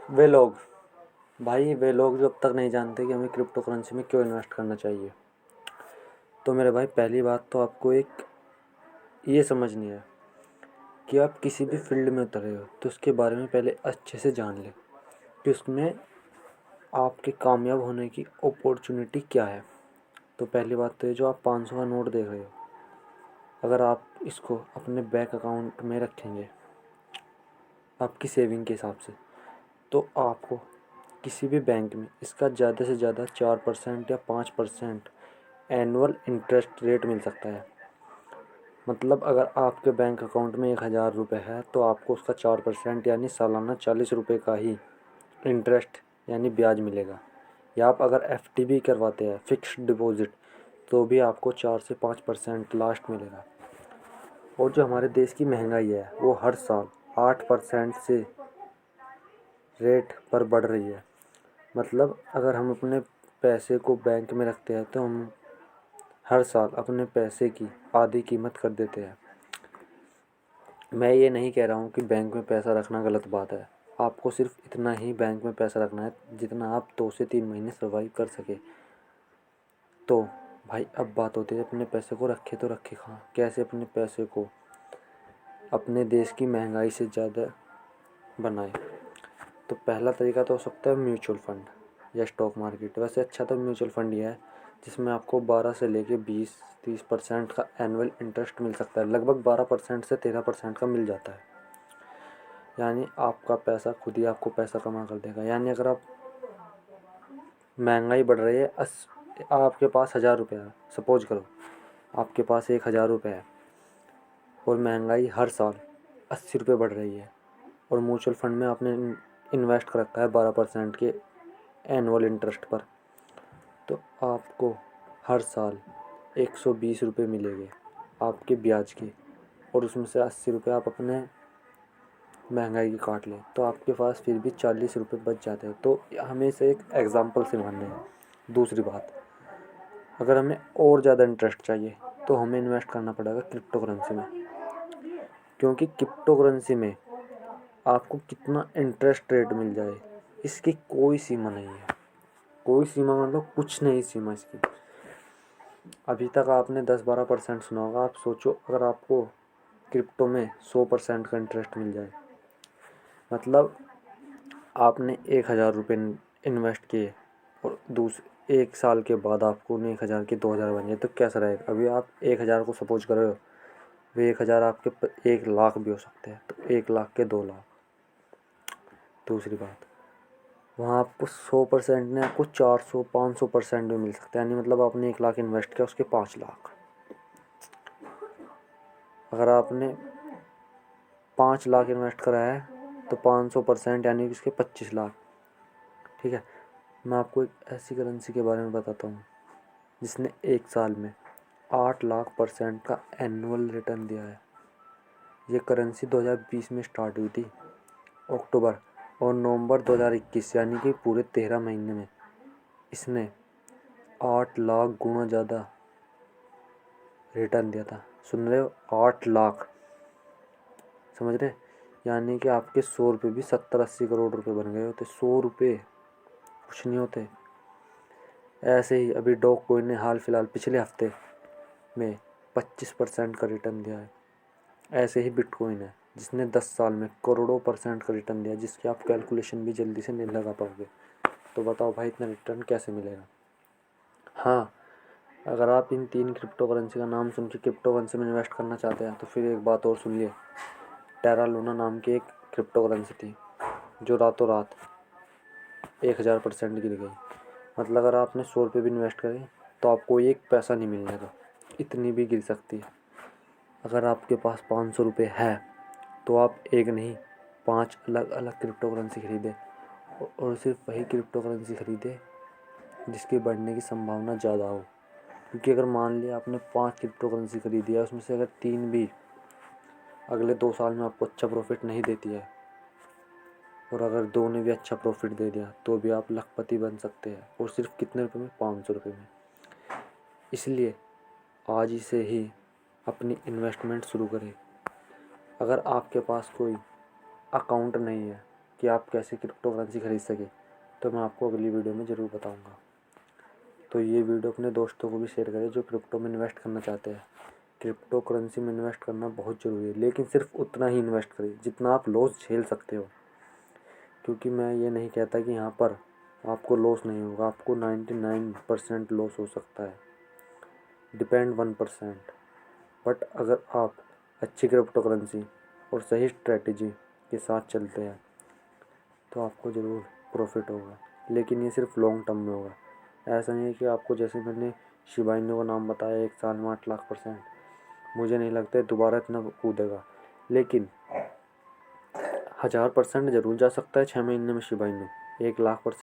वे लोग वे लोग जो अब तक नहीं जानते कि हमें क्रिप्टो करेंसी में क्यों इन्वेस्ट करना चाहिए। तो मेरे भाई, पहली बात तो आपको एक ये समझनी है कि आप किसी भी फील्ड में उतर रहे हो तो उसके बारे में पहले अच्छे से जान लें कि उसमें आपके कामयाब होने की अपॉर्चुनिटी क्या है। तो पहली बात तो ये, जो आप 500 का नोट देख रहे हो, अगर आप इसको अपने बैंक अकाउंट में रखेंगे आपकी सेविंग के हिसाब से, तो आपको किसी भी बैंक में इसका ज़्यादा से ज़्यादा 4% या 5% एनुअल इंटरेस्ट रेट मिल सकता है। मतलब अगर आपके बैंक अकाउंट में 1000 रुपये है तो आपको उसका 4% यानी सालाना 40 रुपये का ही इंटरेस्ट यानी ब्याज मिलेगा। या आप अगर FD भी करवाते हैं, फिक्स्ड डिपॉजिट, तो भी आपको 4 से 5% लास्ट मिलेगा। और जो हमारे देश की महंगाई है वो हर साल 8% से रेट पर बढ़ रही है। मतलब अगर हम अपने पैसे को बैंक में रखते हैं तो हम हर साल अपने पैसे की आधी कीमत कर देते हैं। मैं ये नहीं कह रहा हूँ कि बैंक में पैसा रखना गलत बात है। आपको सिर्फ इतना ही बैंक में पैसा रखना है जितना आप 2 से 3 महीने सर्वाइव कर सके। तो भाई, अब बात होती है अपने पैसे को रखे तो रखे कहाँ, कैसे अपने पैसे को अपने देश की महंगाई से ज़्यादा बनाए। तो पहला तरीका तो हो सकता है म्यूचुअल फंड या स्टॉक मार्केट। वैसे अच्छा तो म्यूचुअल फंड ही है जिसमें आपको 12 से लेके 20-30% का एनुअल इंटरेस्ट मिल सकता है। लगभग 12% से 13% का मिल जाता है। यानी आपका पैसा खुद ही आपको पैसा कमा कर देगा। यानी अगर आप महंगाई बढ़ रही है, आपके पास 1000 रुपये है, सपोज करो आपके पास 1000 रुपये है और महंगाई हर साल 80 रुपये बढ़ रही है और म्यूचुअल फंड में आपने इन्वेस्ट कर रखा है 12% के एनुअल इंटरेस्ट पर, तो आपको हर साल 120 रुपये मिलेंगे आपके ब्याज के। और उसमें से 80 रुपये आप अपने महंगाई की काट लें तो आपके पास फिर भी 40 रुपये बच जाते हैं। तो हमें इसे एक एग्ज़ाम्पल से मानना है। दूसरी बात, अगर हमें और ज़्यादा इंटरेस्ट चाहिए तो हमें इन्वेस्ट करना पड़ेगा क्रिप्टो करेंसी में। क्योंकि क्रिप्टो करेंसी में आपको कितना इंटरेस्ट रेट मिल जाए इसकी कोई सीमा नहीं है। कोई सीमा मतलब कुछ नहीं सीमा इसकी। अभी तक आपने 10-12% सुना होगा। आप सोचो अगर आपको क्रिप्टो में 100% का इंटरेस्ट मिल जाए, मतलब आपने 1000 रुपये इन्वेस्ट किए और 1 साल के बाद आपको उन्हें 1000 के 2000 बन जाए तो कैसा रहेगा। अभी आप 1000 को सपोज कर रहे हो, वे 1000 आपके 1 लाख भी हो सकते हैं, तो 1 लाख के 2 लाख। दूसरी बात, वहाँ आपको 100% ने आपको 400-500% भी मिल सकता है। यानी मतलब आपने 1 लाख इन्वेस्ट किया, उसके 5 लाख। अगर आपने 5 लाख इन्वेस्ट करा है तो 500% यानी कि उसके 25 लाख। ठीक है। मैं आपको एक ऐसी करेंसी के बारे में बताता हूँ जिसने 1 साल में 8 लाख% का एनुअल रिटर्न दिया है। ये करेंसी 2020 में स्टार्ट हुई थी अक्टूबर, और नवंबर 2021 यानी कि पूरे 13 महीने में इसने 8 लाख गुना ज़्यादा रिटर्न दिया था। सुन रहे हो, 8 लाख। समझ रहे? यानी कि आपके 100 रुपये भी 70-80 करोड़ रुपए बन गए होते। 100 रुपये कुछ नहीं होते। ऐसे ही अभी डॉग कॉइन ने हाल फिलहाल पिछले हफ्ते में 25% का रिटर्न दिया है। ऐसे ही बिटकॉइन है जिसने 10 साल में करोड़ों % का रिटर्न दिया, जिसकी आप कैलकुलेशन भी जल्दी से नहीं लगा पाओगे। तो बताओ भाई, इतना रिटर्न कैसे मिलेगा। हाँ, अगर आप इन 3 क्रिप्टो करेंसी का नाम सुन के क्रिप्टो करेंसी में इन्वेस्ट करना चाहते हैं तो फिर एक बात और सुनिए। टेरा लूना नाम की एक क्रिप्टो करेंसी थी जो रातों रात 1000% गिर गई। मतलब अगर आपने 100 रुपये भी इन्वेस्ट करे तो आपको एक पैसा नहीं मिलने का, इतनी भी गिर सकती है। अगर आपके पास 500 रुपये है तो आप एक नहीं 5 अलग अलग क्रिप्टो करेंसी खरीदें, और सिर्फ वही क्रिप्टो करेंसी खरीदें जिसकी बढ़ने की संभावना ज़्यादा हो। क्योंकि अगर मान लिया आपने 5 क्रिप्टो करेंसी खरीदी है, उसमें से अगर 3 भी अगले 2 साल में आपको अच्छा प्रॉफिट नहीं देती है, और अगर 2 ने भी अच्छा प्रॉफिट दे दिया, तो भी आप लखपति बन सकते हैं। और सिर्फ कितने रुपए में? 500 रुपये में। इसलिए आज ही से ही अपनी इन्वेस्टमेंट शुरू करें। अगर आपके पास कोई अकाउंट नहीं है कि आप कैसे क्रिप्टो करेंसी खरीद सकें, तो मैं आपको अगली वीडियो में ज़रूर बताऊंगा। तो ये वीडियो अपने दोस्तों को भी शेयर करें जो क्रिप्टो में इन्वेस्ट करना चाहते हैं। क्रिप्टो करेंसी में इन्वेस्ट करना बहुत ज़रूरी है, लेकिन सिर्फ उतना ही इन्वेस्ट करें जितना आप लॉस झेल सकते हो, क्योंकि मैं ये नहीं कहता कि यहाँ पर आपको लॉस नहीं होगा। आपको 99% लॉस हो सकता है, डिपेंड 1%। बट अगर आप अच्छी क्रिप्टो करेंसी और सही स्ट्रेटजी के साथ चलते हैं तो आपको ज़रूर प्रॉफिट होगा, लेकिन ये सिर्फ लॉन्ग टर्म में होगा। ऐसा नहीं है कि आपको, जैसे मैंने शिबा इनू का नाम बताया, 1 साल में 8 लाख %, मुझे नहीं लगता है दोबारा इतना कूदेगा, लेकिन 1000% ज़रूर जा सकता है 6 महीने में शिबा इनू। 1 लाख %